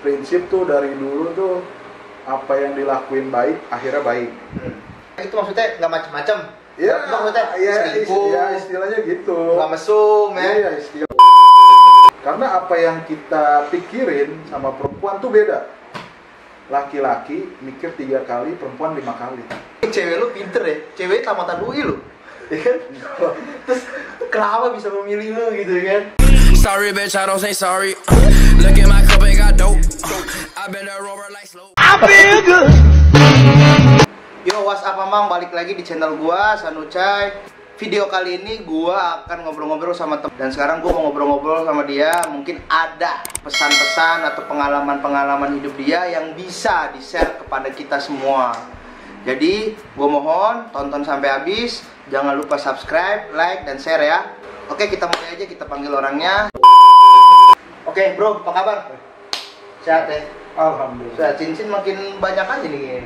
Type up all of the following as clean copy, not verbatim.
Prinsip tuh dari dulu tuh apa yang dilakuin baik akhirnya baik. Itu maksudnya nggak macem-macem. Iya, maksudnya selingkuh, istilahnya gitu. nggak mesum ya. Iya, istilah. Karena apa yang kita pikirin sama perempuan tuh beda. Laki-laki mikir 3 kali, perempuan 5 kali. Cewek lu pinter ya, cewek tamatan UI lu. Ya kan? Terus kenapa bisa memilih lu gitu kan? Sorry bitch, I don't say sorry. Look at my cup, ain't got dope. I've been a rover like slow. I feel good. Yo, what's up Amang, balik lagi di channel gua, Sanucai. Video kali ini gua akan ngobrol-ngobrol sama temen. Dan sekarang gua mau ngobrol-ngobrol sama dia. Mungkin ada pesan-pesan atau pengalaman-pengalaman hidup dia yang bisa di-share kepada kita semua. Jadi, gua mohon tonton sampai habis. Jangan lupa subscribe, like, dan share ya. Oke, kita mulai aja, kita panggil orangnya. Oke, bro, apa kabar? Sehat ya? Alhamdulillah. Sehat, cincin makin banyak aja nih.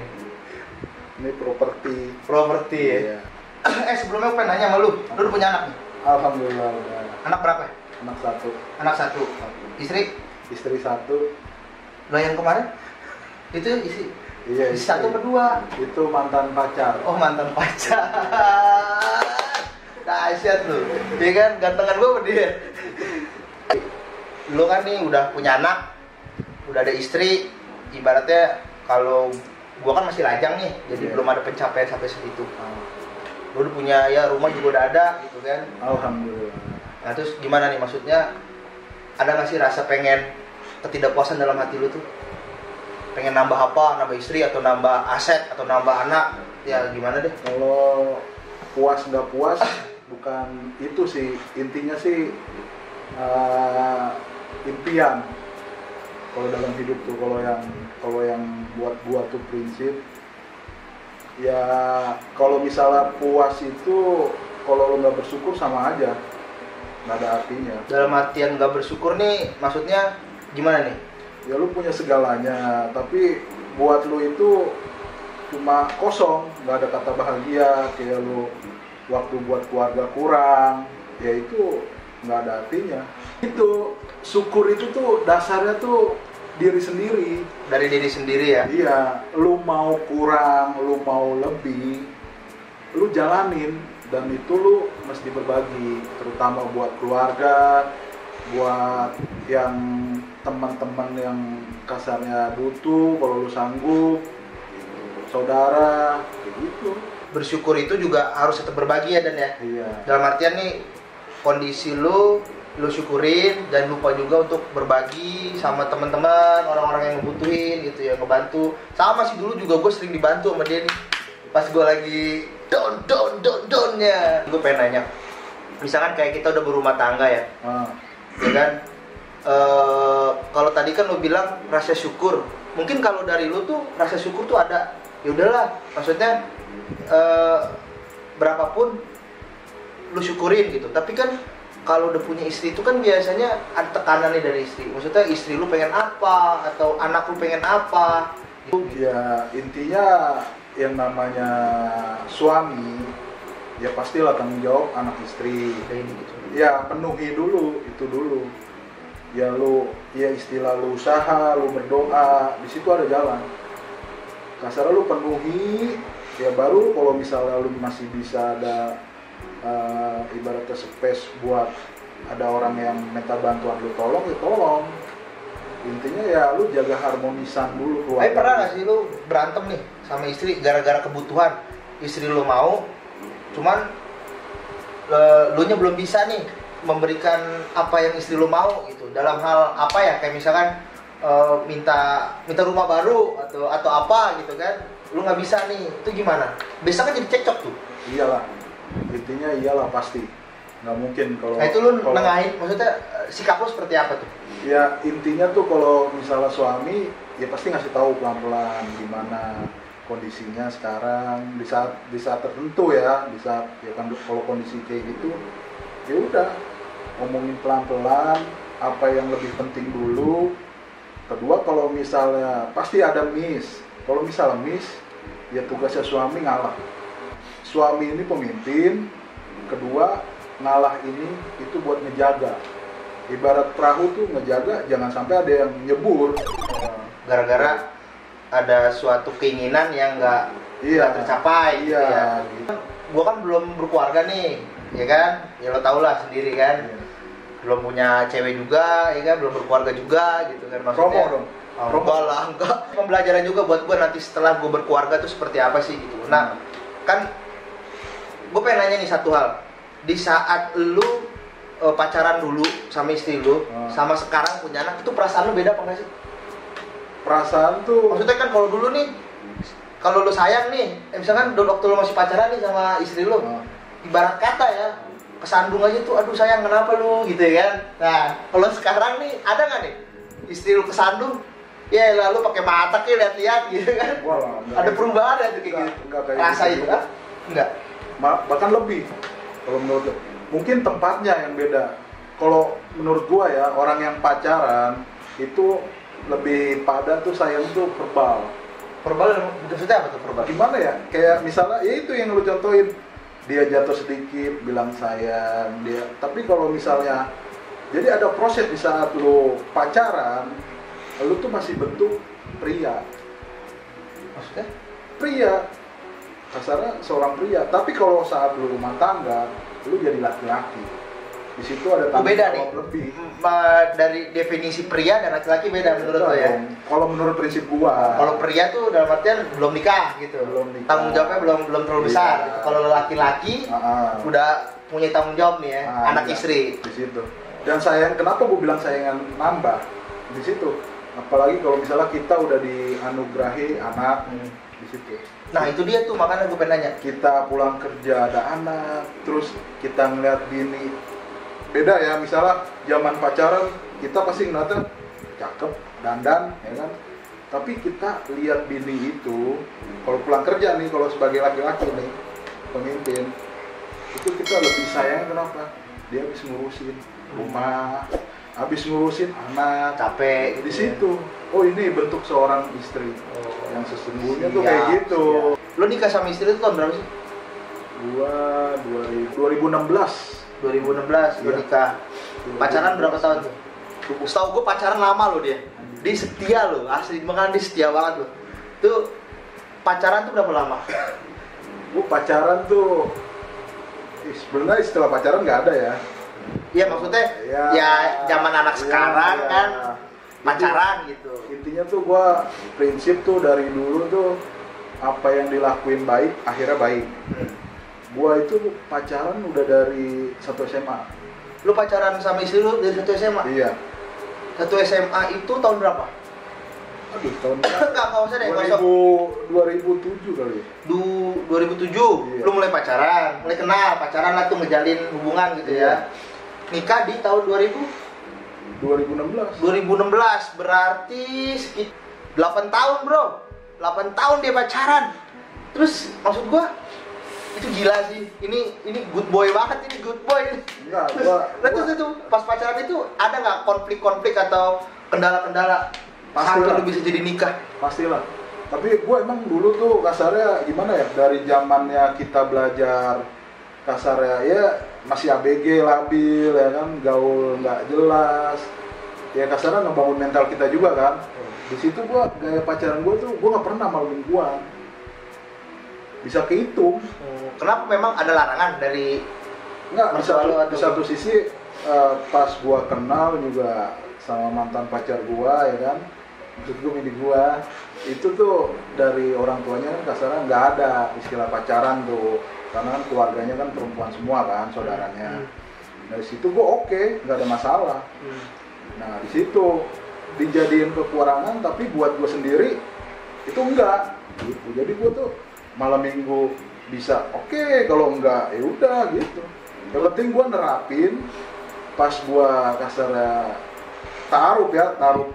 Ini properti. Properti ya? Iya. Sebelumnya aku pengen nanya sama lu udah punya anak nih? Alhamdulillah udah. Anak berapa? Anak 1. Anak 1. Istri? Istri 1. Lo yang kemarin? Itu isi? Iya, Isi 1 apa 2? Itu mantan pacar. Oh, mantan pacar. Dahsyat lu. Dia kan gantengan gue sama dia. Lu kan nih udah punya anak, udah ada istri. Ibaratnya kalau gua kan masih lajang nih, jadi belum ada pencapaian sampai segitu. Lu udah punya ya rumah juga udah ada gitu kan. Alhamdulillah. Nah terus gimana nih, maksudnya ada nggak sih rasa pengen ketidakpuasan dalam hati lu tuh? Pengen nambah apa? Nambah istri atau nambah aset atau nambah anak? Ya gimana deh? Kalau puas nggak puas bukan itu sih, intinya sih impian. Kalau dalam hidup tuh, kalau yang buat gua tuh prinsip ya, kalau misalnya puas itu kalau lo nggak bersyukur sama aja, nggak ada artinya. Dalam artian nggak bersyukur nih, maksudnya gimana nih? Ya lu punya segalanya, tapi buat lu itu cuma kosong, nggak ada kata bahagia. Kayak lu waktu buat keluarga kurang, ya itu nggak ada artinya. Itu syukur itu tuh dasarnya tuh diri sendiri. Dari diri sendiri ya? Iya, lu mau kurang, lu mau lebih, lu jalanin. Dan itu lu mesti berbagi, terutama buat keluarga, buat yang teman-teman yang kasarnya butuh, kalau lu sanggup, saudara, kayak gitu. Bersyukur itu juga harus tetap berbagi ya Dan ya? Iya. Dalam artian nih, kondisi lu syukurin dan lupa juga untuk berbagi sama teman-teman, orang-orang yang ngebutuhin gitu ya, ngebantu. Sama sih, dulu juga gue sering dibantu sama dia nih pas gue lagi down-nya. Gue pengen nanya, misalkan kayak kita udah berumah tangga ya, ya kan? Kalau tadi kan lo bilang rasa syukur, mungkin kalau dari lo tuh rasa syukur tuh ada, ya udahlah, maksudnya berapapun lo syukurin gitu. Tapi kan kalau udah punya istri itu kan biasanya ada tekanan nih dari istri. Maksudnya istri lu pengen apa atau anak lu pengen apa gitu. Ya intinya yang namanya suami ya pastilah tanggung jawab anak istri. Gitu. Ya penuhi dulu itu dulu. Ya lu, ya istilah lu usaha, lu berdoa, di situ ada jalan. Kasarnya lu penuhi, ya baru kalau misalnya lu masih bisa ada ibaratnya space buat ada orang yang minta bantuan lu tolong, ya tolong. Intinya ya lu jaga harmonisan dulu keluarga. Tapi pernah gak sih lu berantem nih sama istri gara-gara kebutuhan? Istri lu mau, cuman lu nya belum bisa nih memberikan apa yang istri lu mau gitu. Dalam hal apa ya, kayak misalkan minta rumah baru atau apa gitu kan, lu nggak bisa nih, itu gimana? Biasa kan jadi cekcok tuh. Iyalah, intinya iyalah pasti, nggak mungkin kalau. Nah itu lu nengahin, maksudnya sikap lu seperti apa tuh? Ya intinya tuh kalau misalnya suami ya pasti ngasih tahu pelan-pelan gimana kondisinya sekarang di saat tertentu ya, di saat ya kan kalau kondisi kayak gitu ya udah ngomongin pelan-pelan apa yang lebih penting dulu. Kedua, kalau misalnya pasti ada miss. Kalau misalnya miss, ya tugasnya suami ngalah. Suami ini pemimpin. Kedua, ngalah ini itu buat ngejaga. ibarat perahu tuh ngejaga jangan sampai ada yang nyebur. Gara-gara ada suatu keinginan yang nggak tercapai gitu ya. Gitu. Gua kan belum berkeluarga nih, ya kan? Ya lo tau lah sendiri kan. Belum punya cewek juga, ya kan? Belum berkeluarga juga gitu kan maksudnya. Promo dong. Enggak. Pembelajaran juga buat gue nanti setelah gue berkeluarga tuh seperti apa sih gitu. Nah, kan gue pengen nanya nih satu hal. Di saat lu pacaran dulu sama istri lu, sama sekarang punya anak, itu perasaan lu beda apa enggak sih? Perasaan tuh Maksudnya kan kalau dulu nih, kalau lu sayang nih, misalkan waktu lu masih pacaran nih sama istri lu, ibarat kata ya, kesandung aja tuh, aduh sayang kenapa lu gitu ya kan. Nah, kalau sekarang nih ada nggak nih istri lu kesandung? Ya lalu pakai mata kayak lihat-lihat gitu kan. Wah, ada perubahan ya tuh kayak gitu. Kayak rasa gitu itu kan? Enggak. Bahkan lebih. Kalau menurut mungkin tempatnya yang beda. Kalau menurut gua ya, orang yang pacaran itu lebih pada tuh sayang tuh verbal. Verbal maksudnya apa tuh verbal? Gimana ya? Kayak misalnya ya itu yang lu contohin, dia jatuh sedikit bilang sayang dia. Tapi kalau misalnya jadi ada proses di saat lu pacaran, lu tuh masih bentuk pria. Maksudnya? Pria. Kasarnya seorang pria. Tapi kalau saat lu rumah tangga, lu jadi laki-laki. Di situ ada tanggung jawab lebih. Dari definisi pria dan laki-laki beda menurut lo ya? Kalau menurut prinsip gua. Kalau pria tuh dalam artian belum nikah gitu. Belum nikah. Tanggung jawabnya belum terlalu besar. Gitu. Kalau laki-laki udah punya tanggung jawab nih ya, anak istri. Di situ. Dan sayang, kenapa gua bilang sayangan nambah? Di situ. Apalagi kalau misalnya kita udah dianugerahi anak di situ. Nah itu dia tuh, makanya gue pengen nanya. Kita pulang kerja ada anak, terus kita ngeliat bini. Beda ya, misalnya zaman pacaran kita pasti ngeliatnya cakep, dandan, ya kan. Tapi kita lihat bini itu, kalau pulang kerja nih, kalau sebagai laki-laki nih, pemimpin, itu kita lebih sayang kenapa? Dia habis ngurusin rumah, habis ngurusin anak, capek di situ. Oh ini bentuk seorang istri yang sesungguhnya tuh kayak gitu. Lo nikah sama istri itu tahun berapa sih? Gua 2016. 2016 lo nikah. Pacaran berapa tahun tuh? Setahu gue pacaran lama lo dia. Dia setia lo, asli makanya dia setia banget lo. Tuh pacaran tuh berapa lama? Gue pacaran tuh sebenarnya setelah pacaran nggak ada ya. Iya maksudnya ya zaman anak sekarang kan pacaran gitu. Intinya tuh gue prinsip tuh dari dulu tuh apa yang dilakuin baik akhirnya baik. Gua itu pacaran udah dari 1 SMA. Lu pacaran sama istri lu dari 1 SMA? Iya. 1 SMA itu tahun berapa? Aduh, tahun enggak usah deh, 2007 kali. 2007. Iya. Lu mulai pacaran, mulai kenal, pacaran lah tuh ngejalin hubungan gitu ya. Nikah di tahun 2016. 2016 berarti sekitar 8 tahun, Bro. 8 tahun dia pacaran. Terus maksud gua itu gila sih, ini good boy banget, ini good boy. Enggak, gua itu pas pacaran itu ada nggak konflik-konflik atau kendala-kendala sampai lu bisa jadi nikah? Pastilah. Tapi gue emang dulu tuh kasarnya gimana ya, dari zamannya kita belajar kasarnya ya masih ABG, labil ya kan, gaul nggak jelas ya, kasarnya ngebangun mental kita juga kan. Di situ gue gaya pacaran gue tuh gue nggak pernah malu mingguan, bisa kehitung. Kenapa memang ada larangan dari nggak di satu sisi pas gue kenal juga sama mantan pacar gue ya kan, maksud gue mini gue itu tuh dari orang tuanya kan kasarnya nggak ada istilah pacaran tuh, karena kan keluarganya kan perempuan semua kan, saudaranya. Dari situ gue oke, nggak ada masalah. Nah di situ dijadiin kekurangan, tapi buat gue sendiri itu enggak gitu. Jadi gue tuh malam minggu bisa oke, kalau enggak ya udah gitu. Yang penting gue nerapin pas gue kasarnya taruh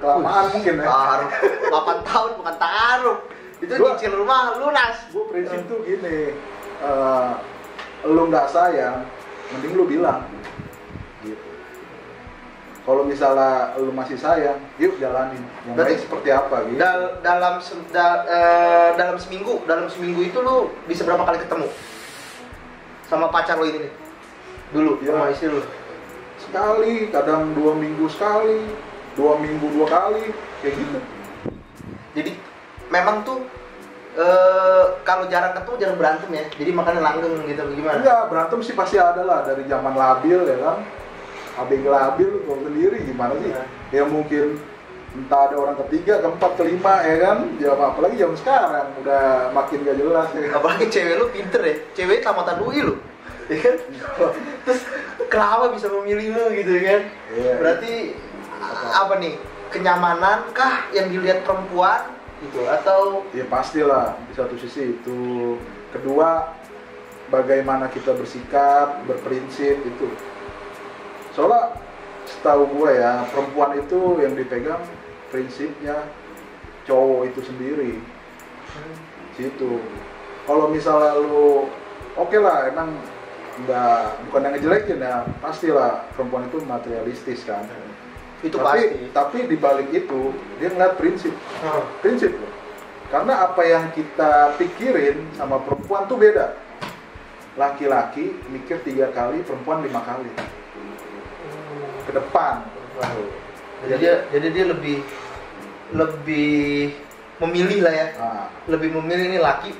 kelamaan mungkin ya. Taruh 8 tahun bukan taruh. Itu nyicil rumah lunas. Gue prinsip tuh gini, lu nggak sayang, mending lu bilang. Gitu. Kalau misalnya lu masih sayang, yuk jalanin. Yang baik seperti apa gitu. Dalam seminggu itu lu bisa berapa kali ketemu sama pacar lu ini nih? Dulu ya, sama istri lu? sekali, kadang 2 minggu sekali, 2 minggu 2 kali, kayak gitu. Jadi memang tuh kalau jarang ketemu jangan berantem ya. Jadi makanya langgeng gitu gimana? Enggak, berantem sih pasti ada lah dari zaman labil ya kan. ABG labil kalau sendiri gimana sih? Ya mungkin entah ada orang ketiga, keempat, kelima ya kan. Ya apalagi zaman sekarang udah makin gak jelas ya. Apalagi cewek lu pinter ya. Cewek tamatan UI lu. Ya kan? Terus kenapa bisa memilih lu gitu kan? Iya. Berarti apa nih? Kenyamanan kah yang dilihat perempuan gitu atau Ya pastilah di satu sisi itu. Kedua, bagaimana kita bersikap, berprinsip itu. Soalnya setahu gue ya, perempuan itu yang dipegang prinsipnya cowok itu sendiri. Situ. Kalau misalnya lu oke lah, emang bukan yang ngejelekin ya, pastilah perempuan itu materialistis kan. itu pasti? Tapi di balik itu dia ngeliat prinsip loh. Karena apa yang kita pikirin sama perempuan tuh beda. Laki-laki mikir 3 kali, perempuan 5 kali ke depan. Jadi dia lebih memilih lah ya. Lebih memilih ini laki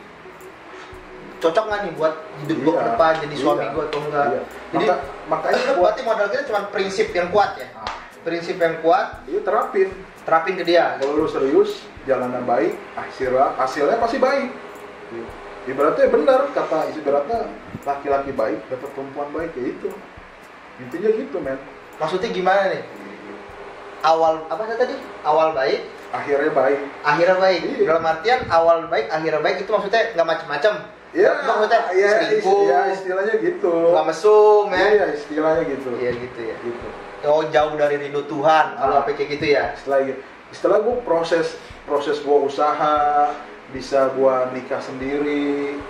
cocok nggak nih buat hidup gue ke depan, jadi suami gue atau enggak. Jadi makanya berarti modal kita cuma prinsip yang kuat ya. Prinsip yang kuat, itu terapin ke dia. Kalau lu serius, jalanan baik, hasilnya pasti baik. Ibaratnya benar kata ibaratnya laki-laki baik dapat perempuan baik, ya itu. Intinya gitu, men. Maksudnya gimana nih? Awal apa tadi? Awal baik, akhirnya baik. Akhirnya baik. Iya. Dalam artian awal baik, akhirnya baik itu maksudnya nggak macam-macam. Iya, maksudnya selingkuh. Ya, istilahnya gitu. Nggak mesum ya. Iya, istilahnya gitu. Iya gitu ya. Gitu. Oh, jauh dari ridho Tuhan kalau apa kayak gitu ya. Setelah gue proses gue usaha, bisa gue nikah sendiri,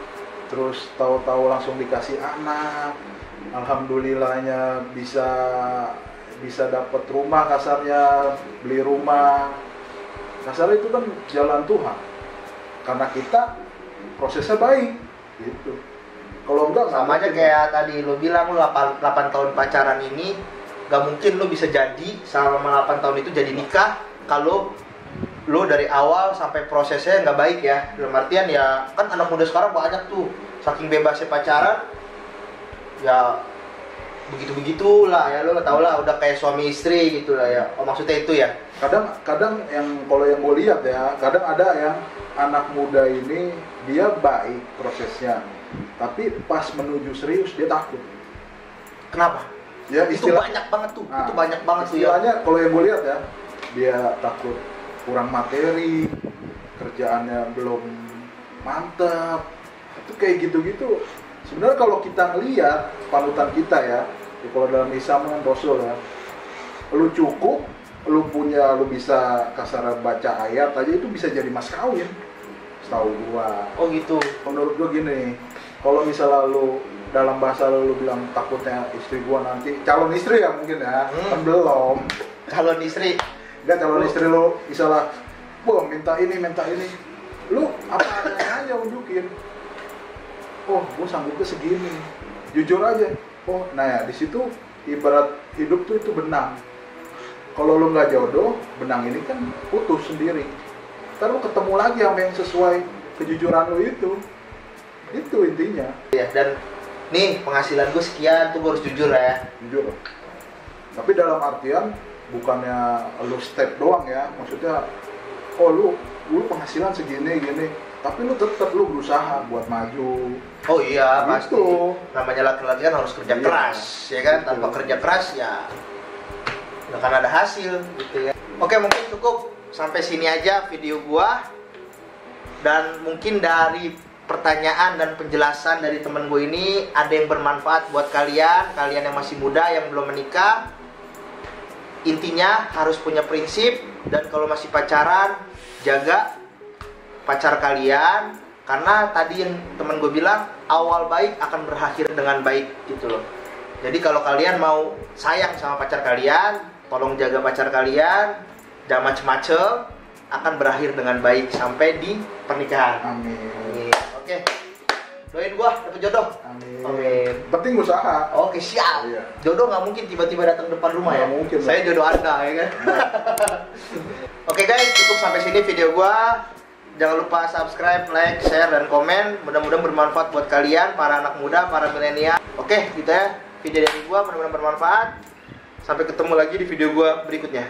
terus tahu-tahu langsung dikasih anak, alhamdulillahnya bisa dapat rumah, kasarnya beli rumah, kasarnya itu kan jalan Tuhan, karena kita prosesnya baik gitu. Kalau enggak sama aja kayak tadi lo bilang lo 8 tahun pacaran ini gak mungkin lo bisa jadi selama 8 tahun itu jadi nikah kalau lo dari awal sampai prosesnya nggak baik ya. Dalam artian ya kan anak muda sekarang banyak tuh saking bebasnya pacaran ya begitu-begitulah ya, lo tau lah udah kayak suami istri gitu lah ya. Oh, maksudnya itu ya. Kadang yang kalau yang gue lihat ya, kadang ada yang anak muda ini dia baik prosesnya, tapi pas menuju serius dia takut. Kenapa? Ya, itu banyak banget tuh. Itu banyak banget tuh ya. Istilahnya kalau yang gue lihat ya, dia takut kurang materi, kerjaannya belum mantap. Itu kayak gitu-gitu. Sebenarnya kalau kita ngelihat panutan kita ya, kalau dalam Islam kan Rasul ya, lu cukup, lu bisa kasar baca ayat aja itu bisa jadi mas kawin. Setahu gua. Oh gitu. Menurut gua gini, kalau misalnya lu dalam bahasa lu bilang takutnya istri gua nanti calon istri ya mungkin ya, kan belum. Calon istri. Enggak, calon istri lu misalnya, "Wah, minta ini." Lu apa adanya aja unjukin. Oh, gua sanggupnya segini. Jujur aja. Oh, nah ya di situ ibarat hidup tuh itu benang. Kalau lu nggak jodoh, benang ini kan putus sendiri. Ntar lu ketemu lagi sama yang sesuai kejujuran lu itu. Itu intinya. Ya, dan nih penghasilan gue sekian tuh gue harus jujur ya. Jujur. Tapi dalam artian bukannya lu step doang ya. Maksudnya, oh lu penghasilan segini gini, tapi lu tetap berusaha buat maju. Oh iya, gitu. Pasti. Namanya laki-laki kan harus kerja keras, ya kan? Gitu. Tanpa kerja keras ya nggak akan ada hasil gitu ya. Oke, mungkin cukup sampai sini aja video gua. Dan mungkin dari pertanyaan dan penjelasan dari temen gue ini ada yang bermanfaat buat kalian yang masih muda, yang belum menikah. Intinya harus punya prinsip, dan kalau masih pacaran jaga pacar kalian, karena tadi yang temen gue bilang awal baik akan berakhir dengan baik gitu loh. Jadi kalau kalian mau sayang sama pacar kalian, tolong jaga pacar kalian, jangan macem-macem, akan berakhir dengan baik sampai di pernikahan. Amin. Oke. Doain gua dapet jodoh. Amin. Amin. Penting usaha. Oke, siap. Iya. Jodoh nggak mungkin tiba-tiba datang depan rumah ya. Nggak mungkin, Saya jodoh Anda ya kan. Oke guys, cukup sampai sini video gua. Jangan lupa subscribe, like, share, dan komen. Mudah-mudahan bermanfaat buat kalian, para anak muda, para milenial. Oke, gitu ya. Video dari gua mudah-mudahan bermanfaat. Sampai ketemu lagi di video gua berikutnya.